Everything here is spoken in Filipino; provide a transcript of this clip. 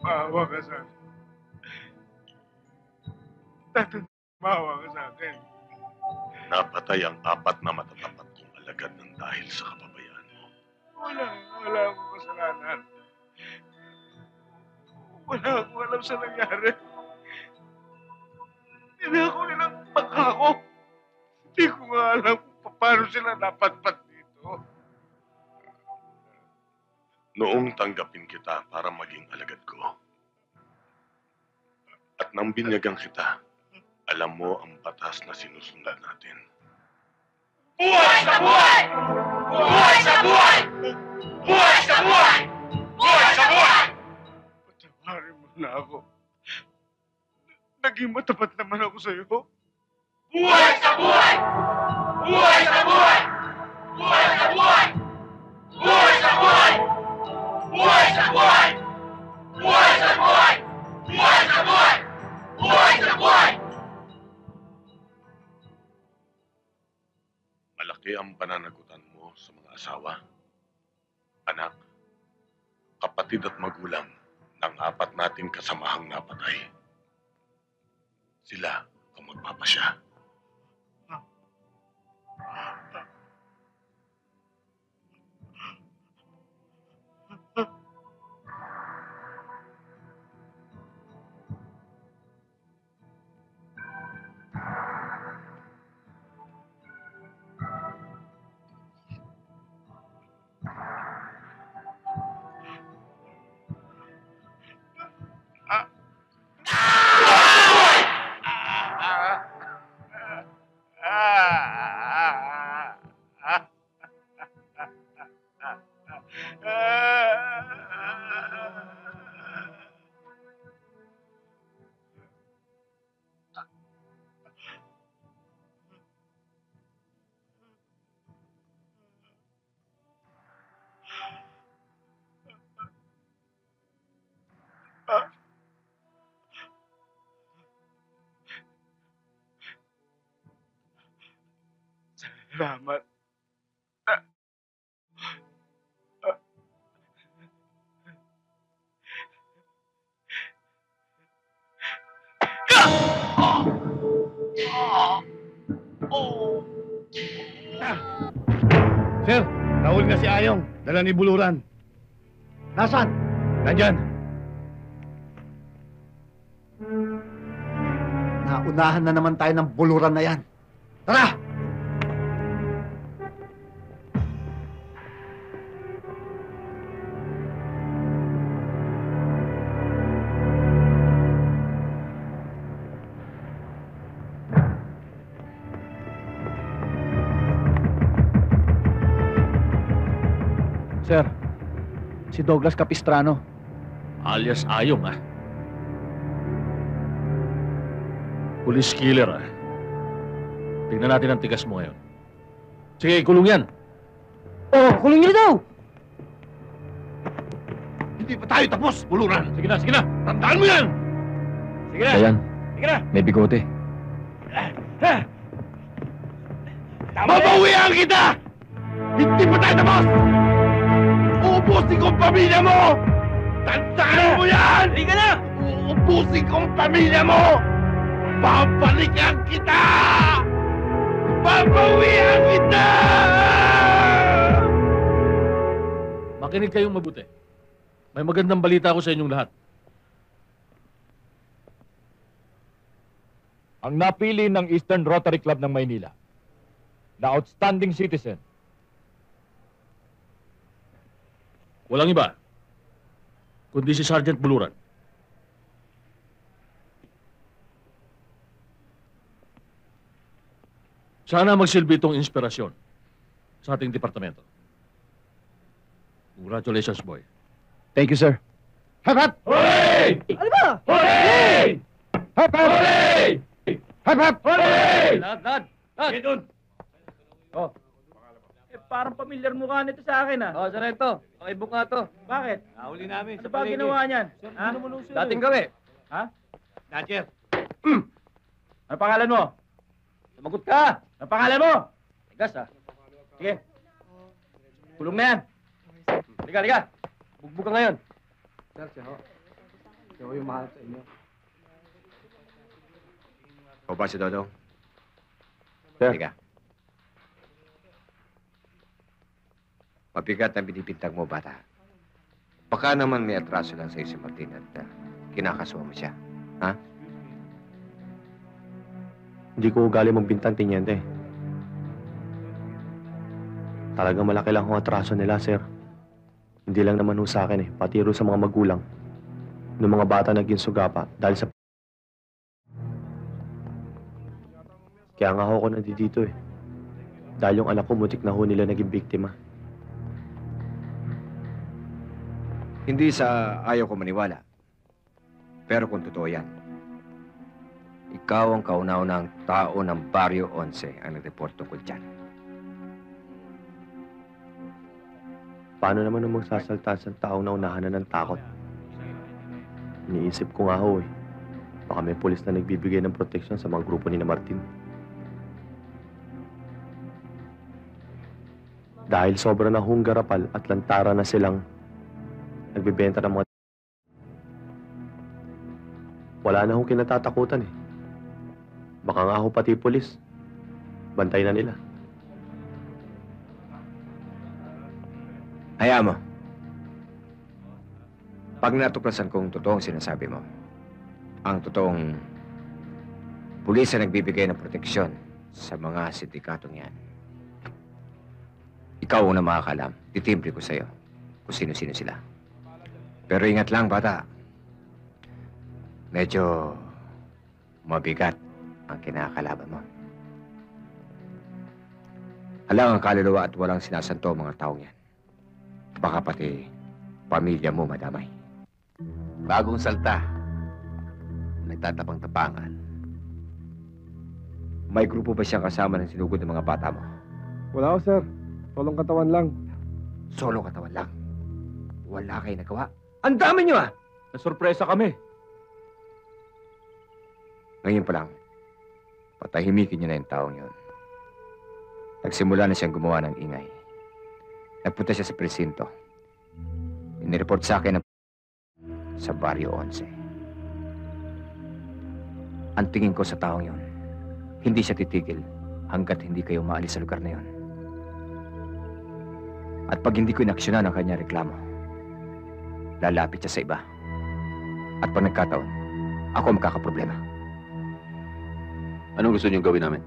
Maawa ka sa akin. Tatang, maawa ka sa akin. Napatay ang 4 na matatapat kong alagad ng dahil sa kapabayaan mo. Wala akong kasalanan. Wala akong alam sa nangyari. Tinako nilang pangako. Hindi ko nga alam kung paano sila napatpat dito. Noong tanggapin kita para maging alagad ko, at nang binyagang kita, alam mo ang batas na sinusunod natin. Buhay sa buhay! Buhay sa buhay! Buhay sa buhay! Buhay sa buhay! Patawarin mo na ako. Naging matapat naman ako sa iyo. Buhay sa buhay! Buhay sa buhay! Buhay sa buhay! Buhay sa buhay! Buhay sa buhay! Buhay sa buhay! Buhay sa buhay! Buhay sa buhay! Malaki ang pananagutan mo sa mga asawa, anak, kapatid at magulang ng 4 natin kasamahang napatay. Sila ang magpapasya. Salamat. Sir, nahuli na si Ayong. Dala ni Buluran. Nasaan? Nandyan. Naunahan na naman tayo ng buluran na yan. Tara! Sir, si Douglas Capistrano. Alias Ayong, ah. Police killer, ah. Tingnan natin ang tigas mo ngayon. Sige, kulong yan. Oh, kulong niyo daw! Hindi pa tayo tapos, Buluran. Sige na, sige na. Tandaan mo yan! Sige na. Ayan, Sige na. may bigote. Mabawian kita! Hindi pa tayo tapos! Uubusin ko ang pamilya mo! Tandaan mo yan! Hindi ka na! Uubusin ko ang pamilya mo! Babalikan kita! Babawian kita! Makinig kayong mabuti. May magandang balita ako sa inyong lahat. Ang napili ng Eastern Rotary Club ng Maynila na outstanding citizen. Walang iba, kundi si Sergeant Buluran. Sana magsilbi itong inspirasyon sa ating departamento. Congratulations, boy. Thank you, sir. Hep hep! Hooray! Ano ba? Hooray! Hep hep! Hooray! Hep hep! Hooray! Lad! Oh. Eh, parang pamilyar mukha nito sa akin, ah. Oh, Sarento, pakibook nga to. Bakit? Nahuli namin Ano ba ginawa niyan? Ha? Dating gawi. Ha? Natcher. Ano pangalan mo? Sumagot ka! Ano pangalan mo? Tigas, ha? Sige. Kulong na yan. Liga. Bugbog ka ngayon. Sir, siya ho. Siya ho yung mahal sa inyo. O ba si Dodong? Sir. Halika. Mabigat ang binibintang mo, bata. Baka naman may atraso lang sa'yo si Martin at kinakasuha mo siya. Ha? Hindi ko ugali magbintang, Teniente. Talagang malaki lang ang atraso nila, sir. Hindi lang naman ho sa akin pati rin sa mga magulang. Ng mga bata naging suga pa dahil sa... Kaya nga ako nandito Dahil yung anak ko mutik na ho nila naging biktima. Hindi sa ayaw ko maniwala. Pero kung totoo yan, ikaw ang kauna-unang tao ng Barrio 11 ang nag-report tungkol dyan. Paano naman ang magsasalta sa taong naunahan na ng takot? Iniisip ko nga ho Baka may pulis na nagbibigay ng proteksyon sa mga grupo ni na Martin. Dahil sobra na hong garapal at lantara na silang nagbibenta ng mga... Wala na hong kinatatakutan Baka nga ho pati pulis. Bantay na nila. Hayaan mo. Pag natuklasan kong totoong sinasabi mo, ang totoong pulis na nagbibigay ng proteksyon sa mga sindikatong yan, ikaw ang makakalam, titimbre ko sa'yo kung sino-sino sila. Pero ingat lang, bata. Medyo mabigat ang kinakalaban mo. Halang ang kaluluwa at walang sinasanto ang mga taong yan. Baka pati pamilya mo madamay. Bagong salta. Nagtatapang-tapangan. May grupo ba siyang kasama ng sinugod ng mga bata mo? Wala ho, sir. Solong katawan lang. Solo katawan lang. Wala kayo nagawa. Ang dami niyo Nasurpresa kami. Ngayon pa lang, patahimikin niyo na yung taong yun. Nagsimula na siyang gumawa ng ingay. Nagpunta siya sa presinto. Inireport sa akin sa Barrio 11. Ang tingin ko sa taong yun, hindi siya titigil hanggat hindi kayo maalis sa lugar na yun. At pag hindi ko inaksyonan ang kanya reklamo, lalapit siya sa iba. At pag nagkataon, ako ang magkakaproblema. Anong gusto niyong gawin namin?